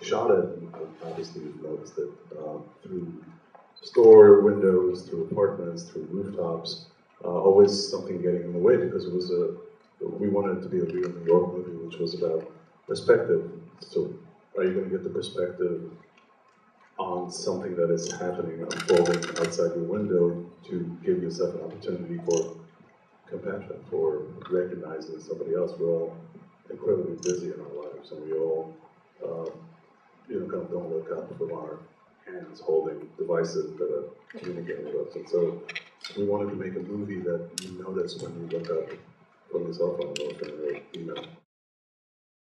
shot it, obviously you've noticed it, through store windows, through apartments, through rooftops, always something getting in the way because it was we wanted it to be a real New York movie, which was about perspective. So are you going to get the perspective on something that is happening, unfolding outside your window to give yourself an opportunity for compassion, for recognizing somebody else? We're all incredibly busy in our lives, and we all, kind of don't look up from our hands holding devices that are communicating with us. And so we wanted to make a movie that you notice when you look up from your cell phone or from your email.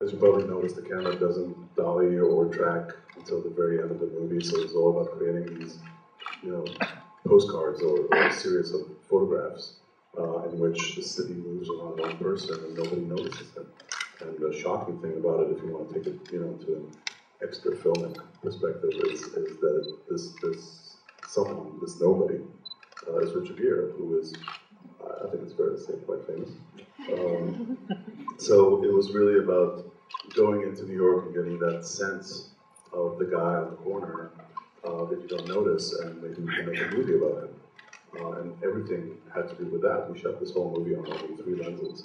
As you probably noticed, the camera doesn't dolly or track until the very end of the movie, so it's all about creating these, postcards or a series of photographs in which the city moves around one person and nobody notices them. And the shocking thing about it, if you want to take it, to an extra filmic perspective, is that this someone, this nobody, is Richard Gere, who is, I think it's fair to say, quite famous. So it was really about going into New York and getting that sense of the guy on the corner that you don't notice, and maybe we can make a movie about him. And everything had to do with that. We shot this whole movie on only 3 lenses.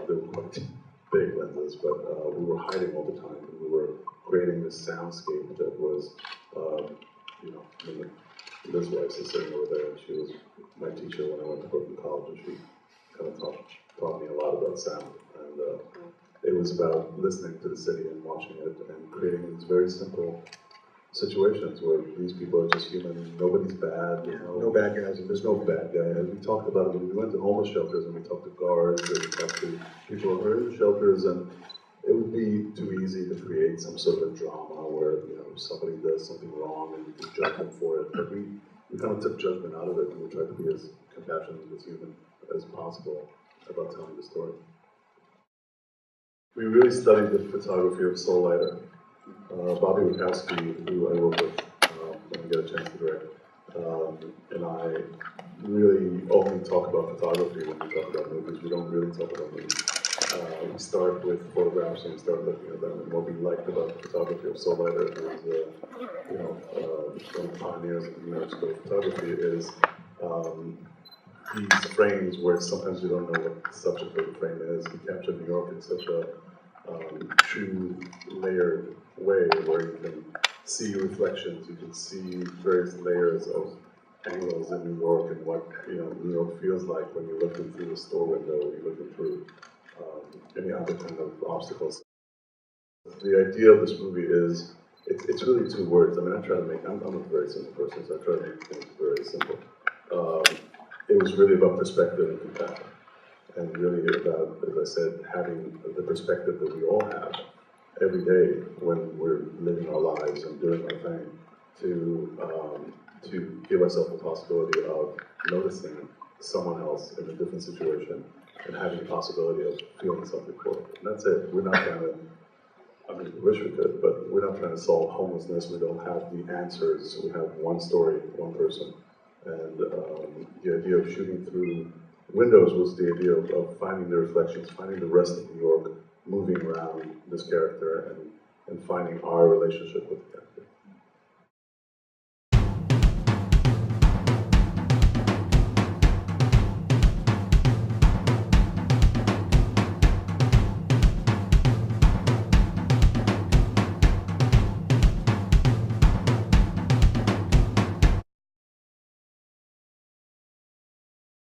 They were quite big lenses, but we were hiding all the time, and we were creating this soundscape that was, Liz Weiss is sitting over there, and she was my teacher when I went to Brooklyn College, and she kind of taught me a lot about sound. And it was about listening to the city and watching it and creating these very simple situations where these people are just human. Nobody's bad. No bad guys. There's no bad guy. And we talked about it when we went to homeless shelters, and we talked to guards, and we talked to people who are in the shelters, and it would be too easy to create some sort of a drama where somebody does something wrong and you judge them for it. But we kind of took judgment out of it, and we tried to be as compassionate, as human as possible about telling the story. We really studied the photography of Soul Lighter. Bobby Wachowski, who I work with when I get a chance to direct, and I really only talk about photography when we talk about movies. We don't really talk about movies. We start with photographs and we start looking at them, and what we liked about the photography of Soul Lighter was, one of the pioneers of New York School of Photography is these frames where sometimes you don't know what the subject of the frame is. He captured New York in such a true layered way where you can see reflections, you can see various layers of angles in New York and what New York feels like when you're looking through the store window, or you're looking through any other kind of obstacles. The idea of this movie is, it's really 2 words. I mean, I'm a very simple person, so I try to make things very simple. It was really about perspective and compassion, and really about, as I said, having the perspective that we all have every day when we're living our lives and doing our thing, to give ourselves the possibility of noticing someone else in a different situation and having the possibility of feeling something for it. And that's it. We're not trying to, I mean, we wish we could, but we're not trying to solve homelessness. We don't have the answers. We have one story, one person. And the idea of shooting through windows was the idea of finding the reflections, finding the rest of New York, moving around this character, and finding our relationship with the character.